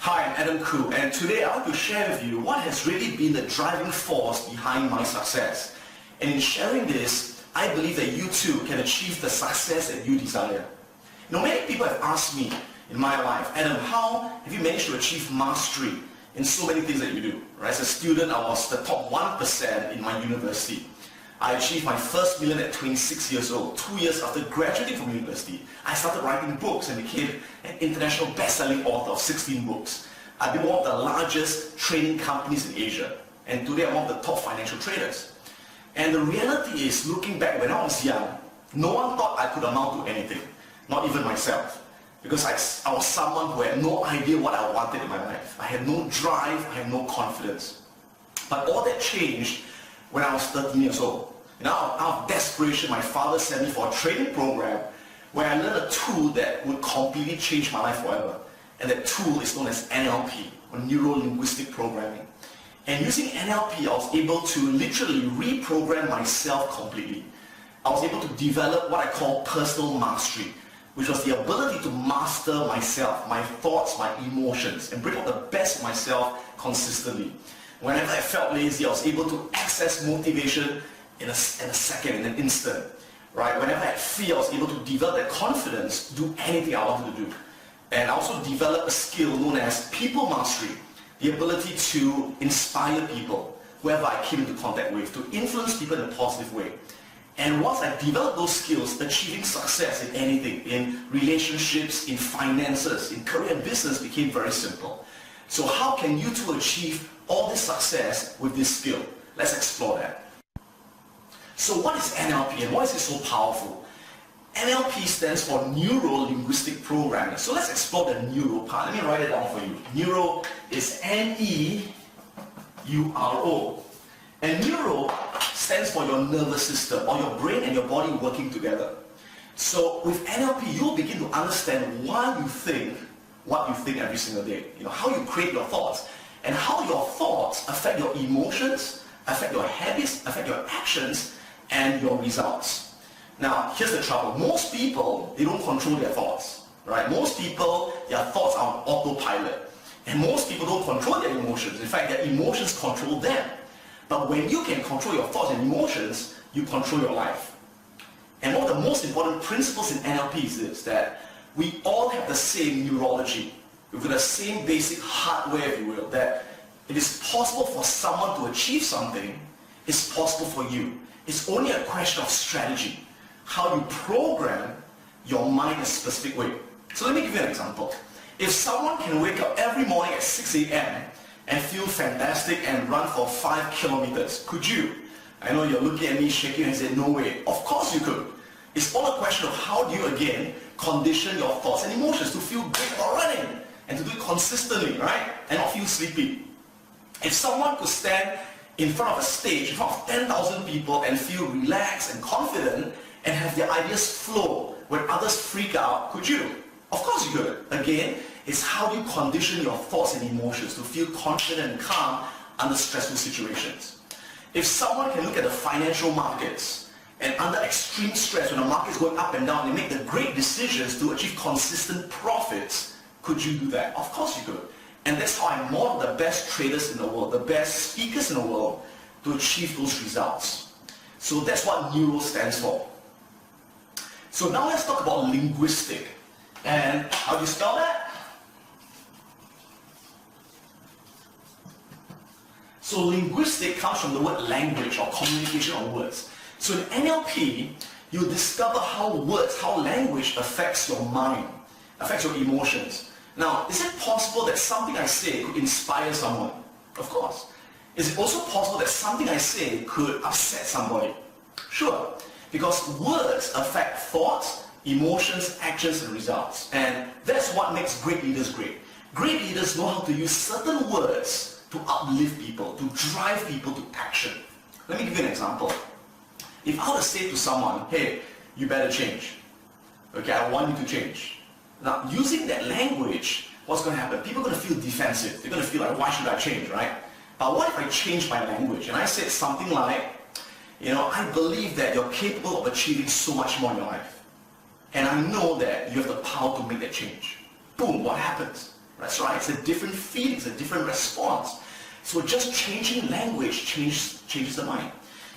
Hi, I'm Adam Khoo, and today I want to share with you what has really been the driving force behind my success. And in sharing this, I believe that you too can achieve the success that you desire. You know, many people have asked me in my life, Adam, how have you managed to achieve mastery in so many things that you do? Right? As a student, I was the top 1% in my university. I achieved my first million at 26 years old. 2 years after graduating from university, I started writing books and became an international best-selling author of 16 books. I've been one of the largest training companies in Asia, and today I'm one of the top financial traders. And the reality is, looking back, when I was young, no one thought I could amount to anything, not even myself. Because I was someone who had no idea what I wanted in my life. I had no drive, I had no confidence. But all that changed when I was 13 years old. And out of desperation, my father sent me for a training program where I learned a tool that would completely change my life forever. And that tool is known as NLP, or Neuro-Linguistic Programming. And using NLP, I was able to literally reprogram myself completely. I was able to develop what I call personal mastery, which was the ability to master myself, my thoughts, my emotions, and bring out the best of myself consistently. Whenever I felt lazy, I was able to access motivation in a second, in an instant. Right? Whenever I had fear, I was able to develop that confidence to do anything I wanted to do. And I also developed a skill known as people mastery, the ability to inspire people, whoever I came into contact with, to influence people in a positive way. And once I developed those skills, achieving success in anything, in relationships, in finances, in career and business became very simple. So how can you too achieve all this success with this skill? Let's explore that. So what is NLP and why is it so powerful? NLP stands for Neuro-Linguistic Programming. So let's explore the neuro part. Let me write it down for you. Neuro is N-E-U-R-O. And neuro stands for your nervous system, or your brain and your body working together. So with NLP, you'll begin to understand why you think what you think every single day. You know, how you create your thoughts, and how your thoughts affect your emotions, affect your habits, affect your actions, and your results. Now, here's the trouble. Most people, they don't control their thoughts, right? Most people, their thoughts are on autopilot. And most people don't control their emotions. In fact, their emotions control them. But when you can control your thoughts and emotions, you control your life. And one of the most important principles in NLP is this, that we all have the same neurology. We've got the same basic hardware, if you will, that it is possible for someone to achieve something, it's possible for you. It's only a question of strategy, how you program your mind in a specific way. So let me give you an example. If someone can wake up every morning at 6 a.m. and feel fantastic and run for 5 kilometers, could you? I know you're looking at me shaking and saying, no way. Of course you could. It's all a question of how do you, again, condition your thoughts and emotions to feel great about running and to do it consistently, right? And not feel sleepy. If someone could stand in front of a stage, in front of 10,000 people and feel relaxed and confident and have their ideas flow when others freak out, could you? Of course you could. Again, it's how you condition your thoughts and emotions to feel confident and calm under stressful situations. If someone can look at the financial markets and under extreme stress when the market is going up and down, they make the great decisions to achieve consistent profits, could you do that? Of course you could. And that's how I'm one of the best traders in the world, the best speakers in the world to achieve those results. So that's what neuro stands for. So now let's talk about linguistic. And how do you spell that? So linguistic comes from the word language or communication of words. So in NLP, you discover how words, how language affects your mind, affects your emotions. Now, is it possible that something I say could inspire someone? Of course. Is it also possible that something I say could upset somebody? Sure. Because words affect thoughts, emotions, actions, and results. And that's what makes great leaders great. Great leaders know how to use certain words to uplift people, to drive people to action. Let me give you an example. If I were to say to someone, hey, you better change. Okay, I want you to change. Now, using that language, what's going to happen? People are going to feel defensive. They're going to feel like, why should I change, right? But what if I change my language and I said something like, you know, I believe that you're capable of achieving so much more in your life. And I know that you have the power to make that change. Boom, what happens? That's right, it's a different feeling, it's a different response. So just changing language changes the mind.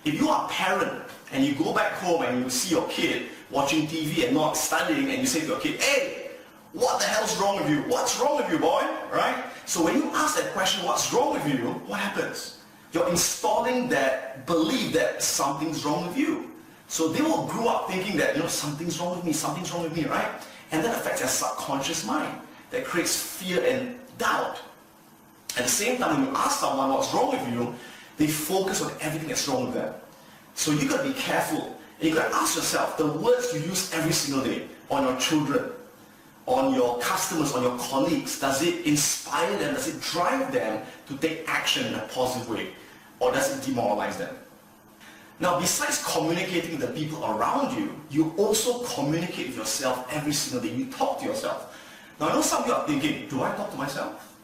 If you are a parent and you go back home and you see your kid watching TV and not studying, and you say to your kid, hey, what the hell's wrong with you? What's wrong with you, boy? Right? So when you ask that question, what's wrong with you, what happens? You're installing that belief that something's wrong with you. So they will grow up thinking that, something's wrong with me, right? And that affects their subconscious mind. That creates fear and doubt. At the same time, when you ask someone what's wrong with you, they focus on everything that's wrong with them. So you got to be careful. And you got to ask yourself, the words you use every single day on your children, on your customers, on your colleagues, does it inspire them? Does it drive them to take action in a positive way? Or does it demoralize them? Now, besides communicating with the people around you, you also communicate with yourself every single day. You talk to yourself. Now, I know some of you are thinking, do I talk to myself?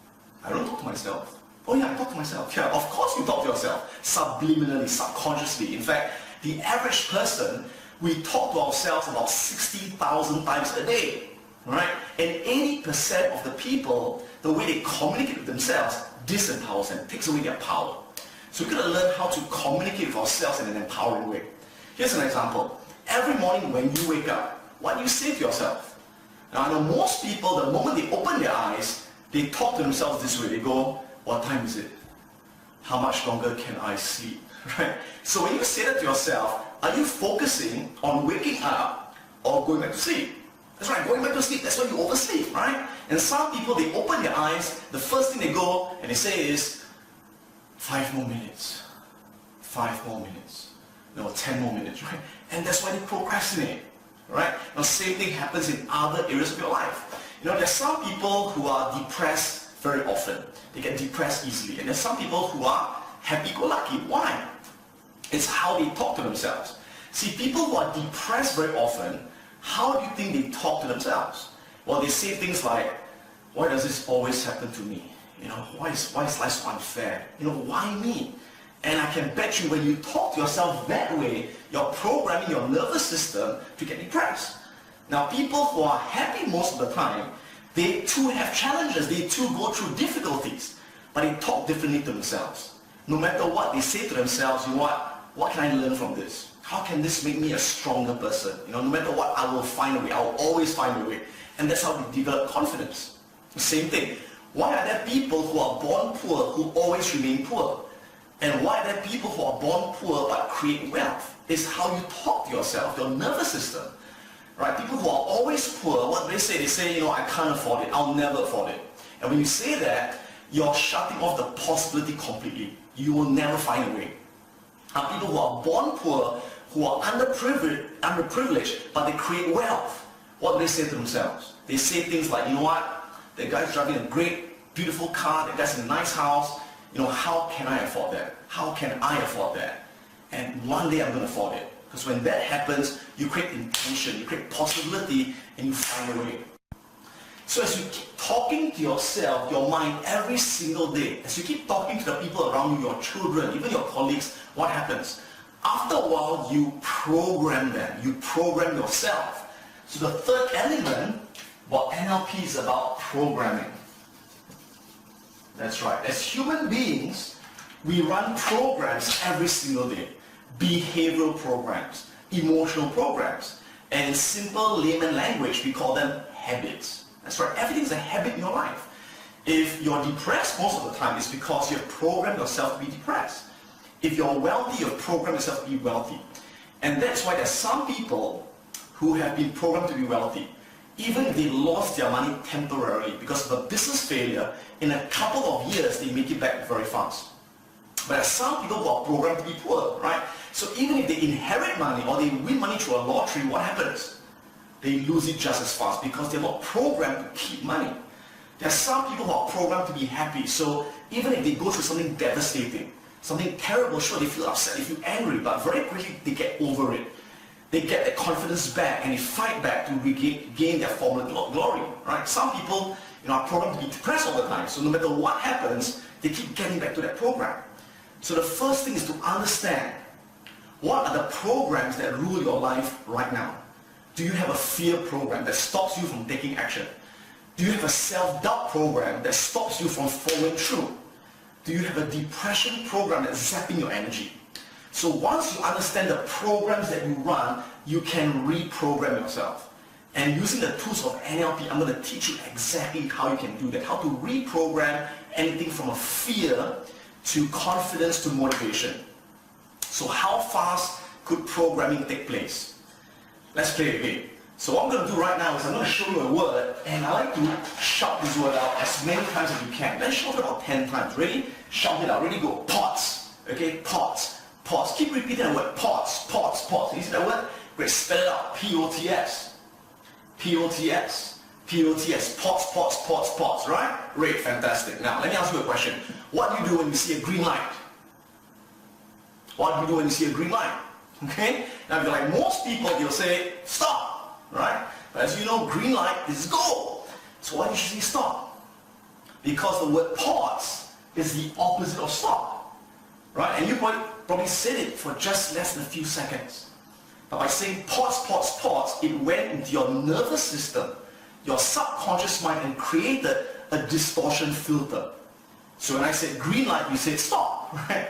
I don't talk to myself. Oh yeah, I talk to myself. Yeah, of course you talk to yourself. Subliminally, subconsciously. In fact, the average person, we talk to ourselves about 60,000 times a day. Right? And 80% of the people, the way they communicate with themselves, disempowers them, takes away their power. So we've got to learn how to communicate with ourselves in an empowering way. Here's an example. Every morning when you wake up, what do you say to yourself? Now, I know most people, the moment they open their eyes, they talk to themselves this way. They go, what time is it? How much longer can I sleep? Right? So when you say that to yourself, are you focusing on waking up or going back to sleep? That's right, going back to sleep, that's when you oversleep, right? And some people, they open their eyes, the first thing they go and they say is, 5 more minutes, 5 more minutes, 10 more minutes, right? And that's why they procrastinate, right? Now, same thing happens in other areas of your life. There's some people who are depressed very often. They get depressed easily. And there's some people who are happy-go-lucky. Why? It's how they talk to themselves. See, people who are depressed very often, how do you think they talk to themselves? Well, they say things like, why does this always happen to me? Why is life so unfair? Why me? And I can bet you when you talk to yourself that way, you're programming your nervous system to get depressed. Now, people who are happy most of the time, they too have challenges, they too go through difficulties, but they talk differently to themselves. No matter what they say to themselves, what can I learn from this? How can this make me a stronger person? No matter what, I will find a way, I will always find a way. And that's how we develop confidence. Same thing. Why are there people who are born poor who always remain poor? And why are there people who are born poor but create wealth? It's how you talk to yourself, your nervous system. Right? People who are always poor, what they say? They say, I can't afford it, I'll never afford it. And when you say that, you're shutting off the possibility completely. You will never find a way. Now, people who are born poor, who are underprivileged, but they create wealth, what do they say to themselves? They say things like, that guy's driving a great, beautiful car, that guy's in a nice house, how can I afford that? How can I afford that? And one day I'm going to afford it. Because when that happens, you create intention, you create possibility, and you find a way. So as you keep talking to yourself, your mind, every single day, as you keep talking to the people around you, your children, even your colleagues, what happens? After a while, you program them. You program yourself. So the third element, NLP is about programming. That's right. As human beings, we run programs every single day. Behavioral programs, emotional programs, and in simple layman language, we call them habits. That's right, everything's a habit in your life. If you're depressed most of the time, it's because you've programmed yourself to be depressed. If you're wealthy, you've programmed yourself to be wealthy. And that's why there's some people who have been programmed to be wealthy. Even if they lost their money temporarily because of a business failure, in a couple of years, they make it back very fast. But there are some people who are programmed to be poor, right? So even if they inherit money or they win money through a lottery, what happens? They lose it just as fast because they're not programmed to keep money. There are some people who are programmed to be happy. So even if they go through something devastating, something terrible, sure, they feel upset, they feel angry, but very quickly they get over it. They get their confidence back and they fight back to regain their former glory, right? Some people are programmed to be depressed all the time. So no matter what happens, they keep getting back to that program. So the first thing is to understand, what are the programs that rule your life right now? Do you have a fear program that stops you from taking action? Do you have a self-doubt program that stops you from following through? Do you have a depression program that's zapping your energy? So once you understand the programs that you run, you can reprogram yourself. And using the tools of NLP, I'm going to teach you exactly how you can do that, how to reprogram anything from a fear to confidence to motivation. So how fast could programming take place? Let's play a game. So what I'm going to do right now is I'm going to show you a word, and I like to shout this word out as many times as you can. Let's shout it out 10 times. Ready? Shout it out. Ready? Go. Pots. Okay? Pots. Pots. Keep repeating the word. Pots. Pots. Pots. You see that word? Great. Spell it out. P-O-T-S. P-O-T-S. P-O-T-S. Pots, pots, pots, pots. Right? Great. Fantastic. Now, let me ask you a question. What do you do when you see a green light? What do you do when you see a green light? Okay? Now, if you're like most people, you'll say, stop. Right? But as you know, green light is go. So why do you say stop? Because the word pause is the opposite of stop. Right? And you probably said it for just less than a few seconds. But by saying pause, pause, pause, it went into your nervous system, your subconscious mind, and created a distortion filter. So when I said green light, you said stop. Right?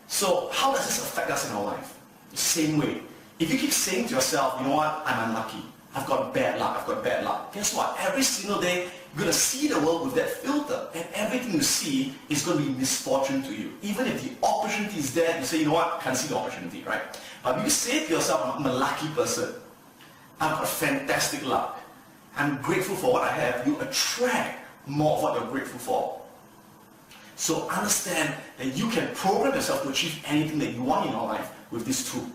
So how does this affect us in our life? The same way. If you keep saying to yourself, you know what, I'm unlucky, I've got bad luck, I've got bad luck. Guess what? Every single day, you're going to see the world with that filter, and everything you see is going to be misfortune to you. Even if the opportunity is there, you say, you know what, I can't see the opportunity, right? But if you say to yourself, I'm a lucky person, I've got fantastic luck, I'm grateful for what I have, you attract more of what you're grateful for. So understand that you can program yourself to achieve anything that you want in your life with this tool.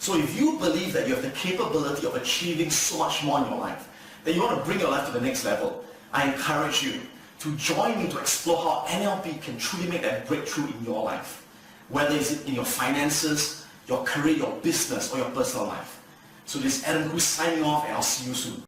So if you believe that you have the capability of achieving so much more in your life, that you want to bring your life to the next level, I encourage you to join me to explore how NLP can truly make that breakthrough in your life. Whether it's in your finances, your career, your business, or your personal life. So this is Adam Khoo signing off, and I'll see you soon.